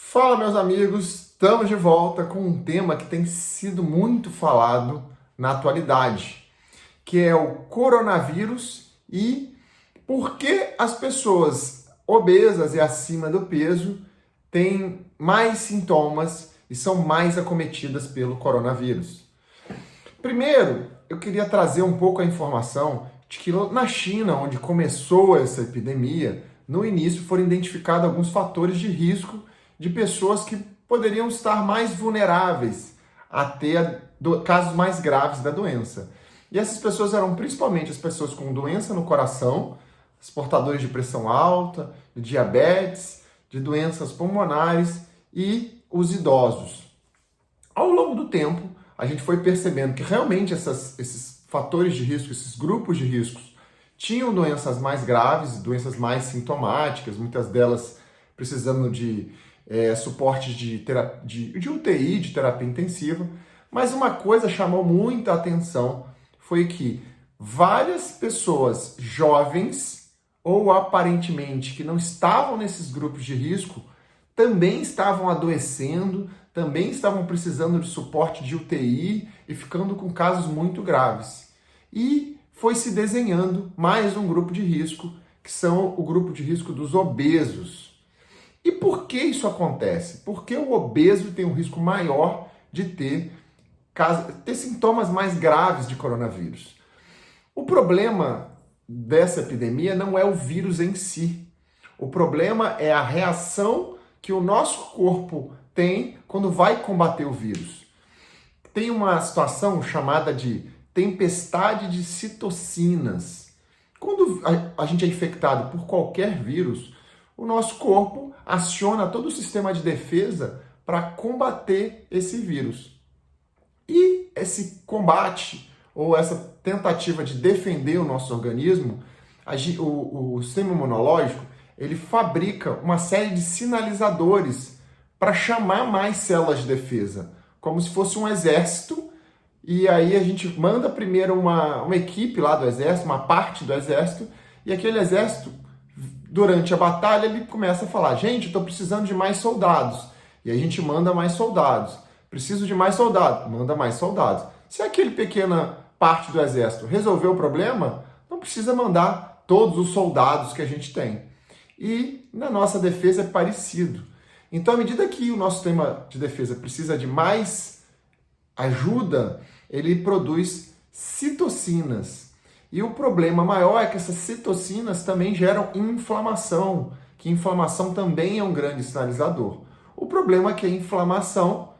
Fala, meus amigos, estamos de volta com um tema que tem sido muito falado na atualidade, que é o coronavírus e por que as pessoas obesas e acima do peso têm mais sintomas e são mais acometidas pelo coronavírus. Primeiro, eu queria trazer um pouco a informação de que na China, onde começou essa epidemia, no início foram identificados alguns fatores de risco de pessoas que poderiam estar mais vulneráveis a ter casos mais graves da doença. E essas pessoas eram principalmente as pessoas com doença no coração, os portadores de pressão alta, de diabetes, de doenças pulmonares e os idosos. Ao longo do tempo, a gente foi percebendo que realmente esses fatores de risco, esses grupos de riscos, tinham doenças mais graves, doenças mais sintomáticas, muitas delas precisando de suporte de UTI, de terapia intensiva. Mas uma coisa chamou muita atenção foi que várias pessoas jovens ou aparentemente que não estavam nesses grupos de risco também estavam adoecendo, também estavam precisando de suporte de UTI e ficando com casos muito graves. E foi se desenhando mais um grupo de risco, que são o grupo de risco dos obesos. E por que isso acontece? Porque o obeso tem um risco maior de ter sintomas mais graves de coronavírus. O problema dessa epidemia não é o vírus em si. O problema é a reação que o nosso corpo tem quando vai combater o vírus. Tem uma situação chamada de tempestade de citocinas. Quando a gente é infectado por qualquer vírus, o nosso corpo aciona todo o sistema de defesa para combater esse vírus. E esse combate, ou essa tentativa de defender o nosso organismo, o sistema imunológico, ele fabrica uma série de sinalizadores para chamar mais células de defesa, como se fosse um exército, e aí a gente manda primeiro uma equipe lá do exército, uma parte do exército, e aquele exército, durante a batalha, ele começa a falar, gente, eu estou precisando de mais soldados, e a gente manda mais soldados. Preciso de mais soldados, manda mais soldados. Se aquele pequena parte do exército resolveu o problema, não precisa mandar todos os soldados que a gente tem. E na nossa defesa é parecido. Então, à medida que o nosso sistema de defesa precisa de mais ajuda, ele produz citocinas. E o problema maior é que essas citocinas também geram inflamação, que inflamação também é um grande sinalizador. O problema é que a inflamação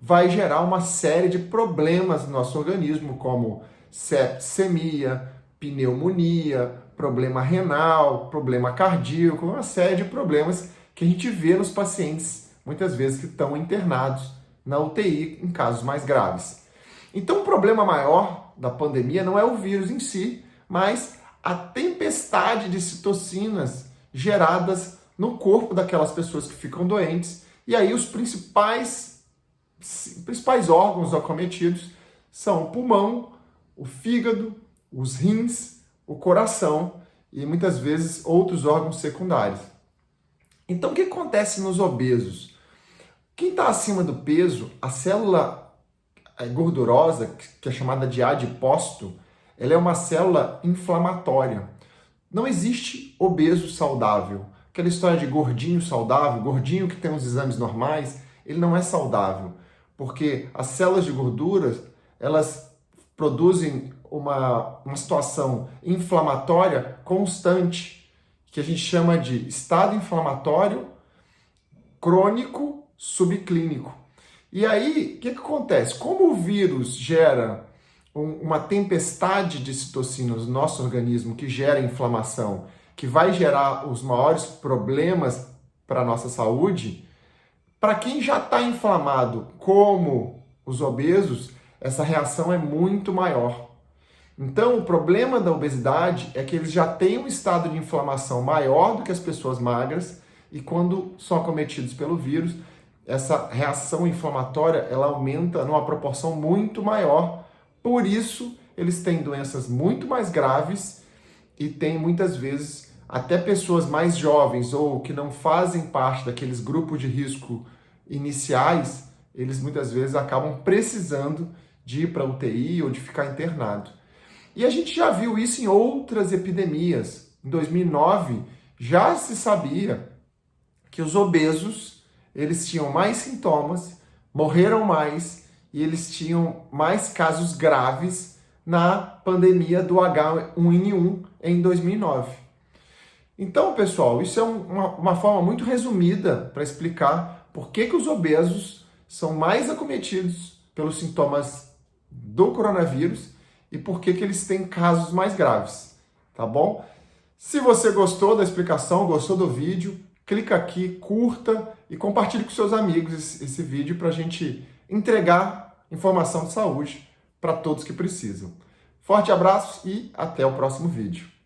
vai gerar uma série de problemas no nosso organismo, como septicemia, pneumonia, problema renal, problema cardíaco, uma série de problemas que a gente vê nos pacientes, muitas vezes, que estão internados na UTI em casos mais graves. Então, o problema maior da pandemia não é o vírus em si, mas a tempestade de citocinas geradas no corpo daquelas pessoas que ficam doentes, e aí os principais órgãos acometidos são o pulmão, o fígado, os rins, o coração e muitas vezes outros órgãos secundários. Então, o que acontece nos obesos? Quem está acima do peso, a célula gordurosa, que é chamada de adipócito, ela é uma célula inflamatória. Não existe obeso saudável. Aquela história de gordinho saudável, gordinho que tem os exames normais, ele não é saudável. Porque as células de gorduras, elas produzem uma situação inflamatória constante, que a gente chama de estado inflamatório crônico subclínico. E aí, o que acontece? Como o vírus gera uma tempestade de citocinas no nosso organismo que gera inflamação, que vai gerar os maiores problemas para a nossa saúde, para quem já está inflamado, como os obesos, essa reação é muito maior. Então, o problema da obesidade é que eles já têm um estado de inflamação maior do que as pessoas magras e quando são acometidos pelo vírus, essa reação inflamatória ela aumenta numa proporção muito maior. Por isso, eles têm doenças muito mais graves e têm muitas vezes até pessoas mais jovens ou que não fazem parte daqueles grupos de risco iniciais, eles muitas vezes acabam precisando de ir para a UTI ou de ficar internado. E a gente já viu isso em outras epidemias. Em 2009, já se sabia que os obesos, eles tinham mais sintomas, morreram mais e eles tinham mais casos graves na pandemia do H1N1 em 2009. Então, pessoal, isso é uma forma muito resumida para explicar por que os obesos são mais acometidos pelos sintomas do coronavírus e por que eles têm casos mais graves, tá bom? Se você gostou da explicação, gostou do vídeo, clica aqui, curta e compartilhe com seus amigos esse vídeo para a gente entregar informação de saúde para todos que precisam. Forte abraço e até o próximo vídeo.